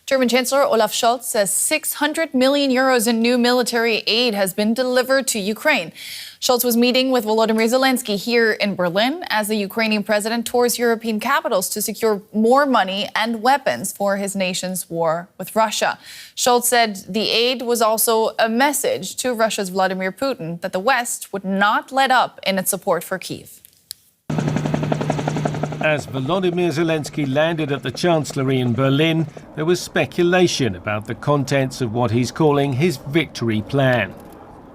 German Chancellor Olaf Scholz says 600 million euros in new military aid has been delivered to Ukraine. Scholz was meeting with Volodymyr Zelenskyy here in Berlin as the Ukrainian president tours European capitals to secure more money and weapons for his nation's war with Russia. Scholz said the aid was also a message to Russia's Vladimir Putin that the West would not let up in its support for Kyiv. As Volodymyr Zelenskyy landed at the Chancellery in Berlin, there was speculation about the contents of what he's calling his victory plan.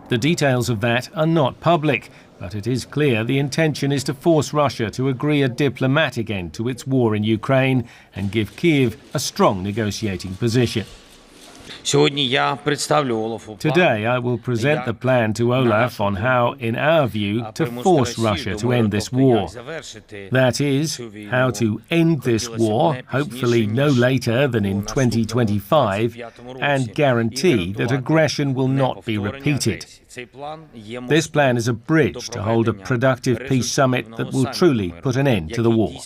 The details of that are not public, but it is clear the intention is to force Russia to agree a diplomatic end to its war in Ukraine and give Kyiv a strong negotiating position. Today I will present the plan to Olaf on how, in our view, to force Russia to end this war. That is, how to end this war, hopefully no later than in 2025, and guarantee that aggression will not be repeated. This plan is a bridge to hold a productive peace summit that will truly put an end to the war.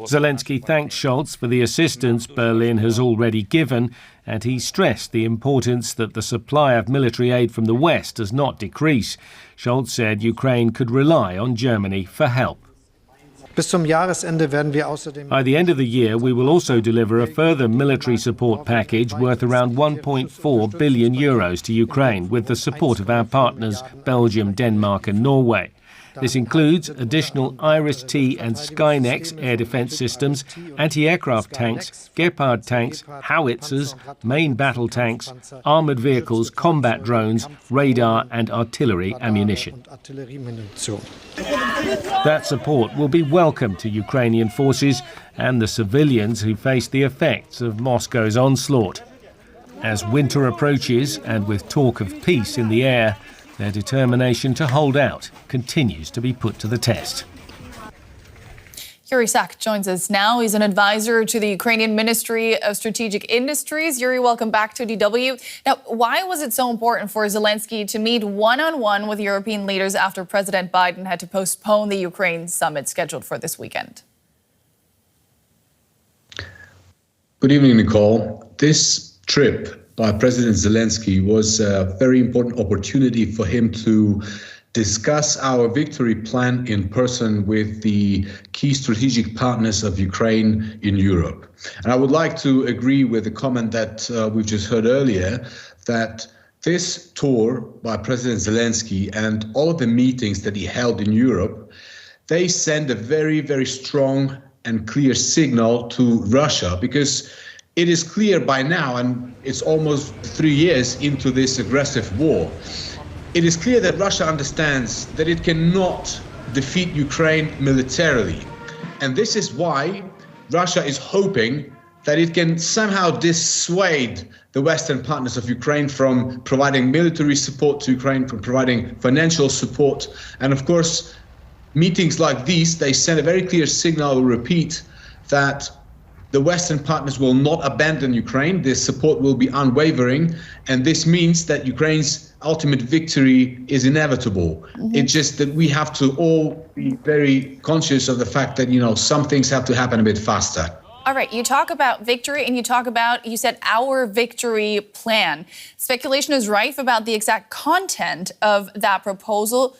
Zelenskyy thanked Scholz for the assistance Berlin has already given, and he stressed the importance that the supply of military aid from the West does not decrease. Scholz said Ukraine could rely on Germany for help. By the end of the year, we will also deliver a further military support package worth around 1.4 billion euros to Ukraine with the support of our partners Belgium, Denmark and Norway. This includes additional Iris-T and Skynex air defence systems, anti-aircraft tanks, Gepard tanks, howitzers, main battle tanks, armoured vehicles, combat drones, radar and artillery ammunition. That support will be welcome to Ukrainian forces and the civilians who face the effects of Moscow's onslaught. As winter approaches and with talk of peace in the air, their determination to hold out continues to be put to the test. Yuriy joins us now. He's an advisor to the Ukrainian Ministry of Strategic Industries. Yuriy, welcome back to DW. Now, why was it so important for Zelenskyy to meet one-on-one with European leaders after President Biden had to postpone the Ukraine summit scheduled for this weekend? Good evening, Nicole. This trip by President Zelenskyy was a very important opportunity for him to discuss our victory plan in person with the key strategic partners of Ukraine in Europe. And I would like to agree with the comment that we've just heard earlier, that this tour by President Zelenskyy and all of the meetings that he held in Europe, they send a very, very strong and clear signal to Russia, because it is clear by now, and it's almost 3 years into this aggressive war, it is clear that Russia understands that it cannot defeat Ukraine militarily. And this is why Russia is hoping that it can somehow dissuade the Western partners of Ukraine from providing military support to Ukraine, from providing financial support. And of course, meetings like these, they send a very clear signal, I will repeat, that the Western partners will not abandon Ukraine. This support will be unwavering. And this means that Ukraine's ultimate victory is inevitable. Mm-hmm. It's just that we have to all be very conscious of the fact that, some things have to happen a bit faster. All right, you talk about victory and you said our victory plan. Speculation is rife about the exact content of that proposal.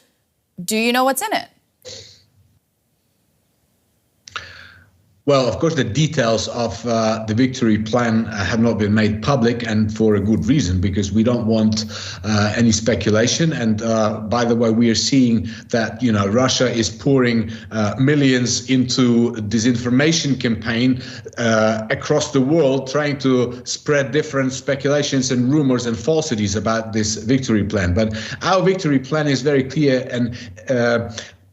Do you know what's in it? Well, of course, the details of the victory plan have not been made public, and for a good reason, because we don't want any speculation. And by the way, we are seeing that, Russia is pouring millions into disinformation campaign across the world, trying to spread different speculations and rumors and falsities about this victory plan. But our victory plan is very clear, and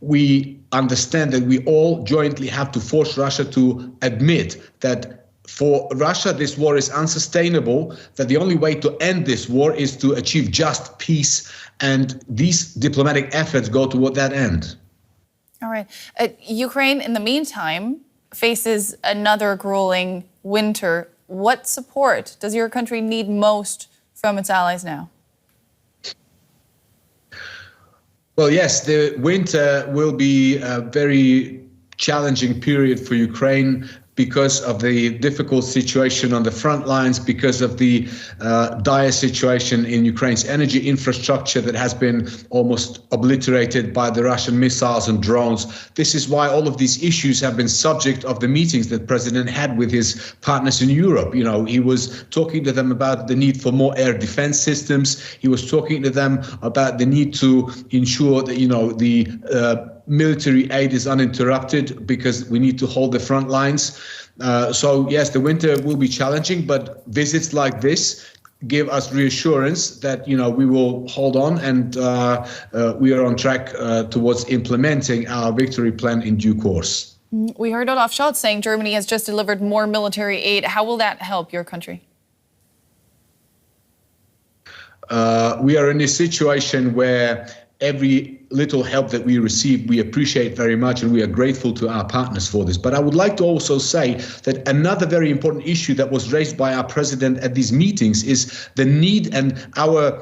we understand that we all jointly have to force Russia to admit that for Russia this war is unsustainable, that the only way to end this war is to achieve just peace, and these diplomatic efforts go toward that end. All right. Ukraine, in the meantime, faces another grueling winter. What support does your country need most from its allies now? Well, yes, the winter will be a very challenging period for Ukraine. because of the difficult situation on the front lines, because of the dire situation in Ukraine's energy infrastructure that has been almost obliterated by the Russian missiles and drones. This is why all of these issues have been subject of the meetings that President had with his partners in Europe. You know, he was talking to them about the need for more air defense systems. He was talking to them about the need to ensure that, you know, the military aid is uninterrupted, because we need to hold the front lines. So yes, the winter will be challenging, but visits like this give us reassurance that, you know, we will hold on, and we are on track towards implementing our victory plan in due course. We heard Olaf Scholz saying Germany has just delivered more military aid. How will that help your country? We are in a situation where every little help that we receive, we appreciate very much, and we are grateful to our partners for this. But I would like to also say that another very important issue that was raised by our president at these meetings is the need and our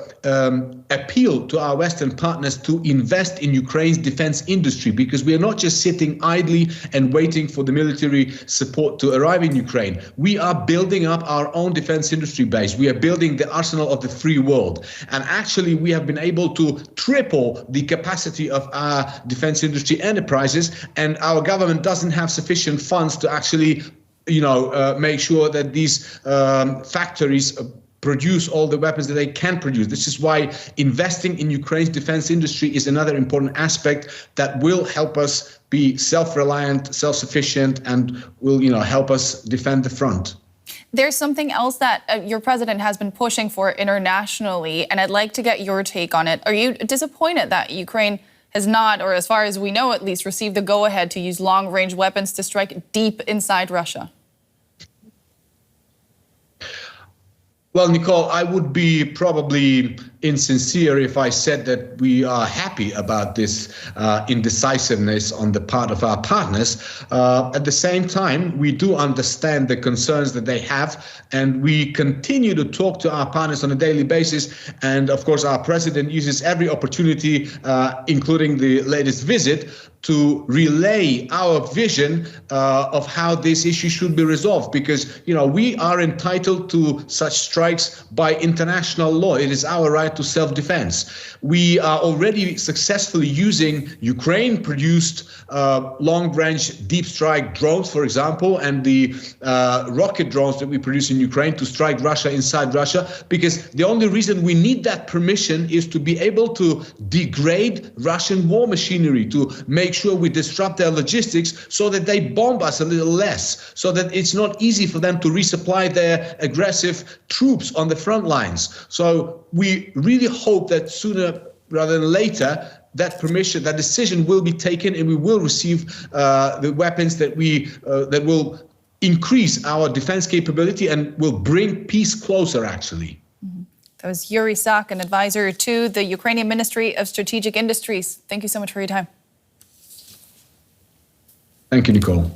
appeal to our Western partners to invest in Ukraine's defense industry, because we are not just sitting idly and waiting for the military support to arrive in Ukraine. We are building up our own defense industry base. We are building the arsenal of the free world. And actually, we have been able to triple the capacity of our defense industry enterprises, and our government doesn't have sufficient funds to actually, you know, make sure that these factories produce all the weapons that they can produce. This is why investing in Ukraine's defense industry is another important aspect that will help us be self-reliant, self-sufficient, and will, you know, help us defend the front. There's something else that your president has been pushing for internationally, and I'd like to get your take on it. Are you disappointed that Ukraine has not, or as far as we know at least, received the go-ahead to use long-range weapons to strike deep inside Russia? Well, Nicole, I would be probably insincere if I said that we are happy about this indecisiveness on the part of our partners. At the same time, we do understand the concerns that they have, and we continue to talk to our partners on a daily basis. And of course, our president uses every opportunity, including the latest visit, to relay our vision of how this issue should be resolved, because, you know, we are entitled to such strikes by international law. It is our right to self-defense. We are already successfully using Ukraine-produced long-range deep strike drones, for example, and the rocket drones that we produce in Ukraine to strike Russia inside Russia, because the only reason we need that permission is to be able to degrade Russian war machinery, to make sure we disrupt their logistics so that they bomb us a little less, so that it's not easy for them to resupply their aggressive troops on the front lines. So we really hope that sooner rather than later, that permission, that decision will be taken, and we will receive the weapons that that will increase our defense capability and will bring peace closer, actually. That was Yuriy, an advisor to the Ukrainian Ministry of Strategic Industries. Thank you so much for your time. Thank you, Nicole.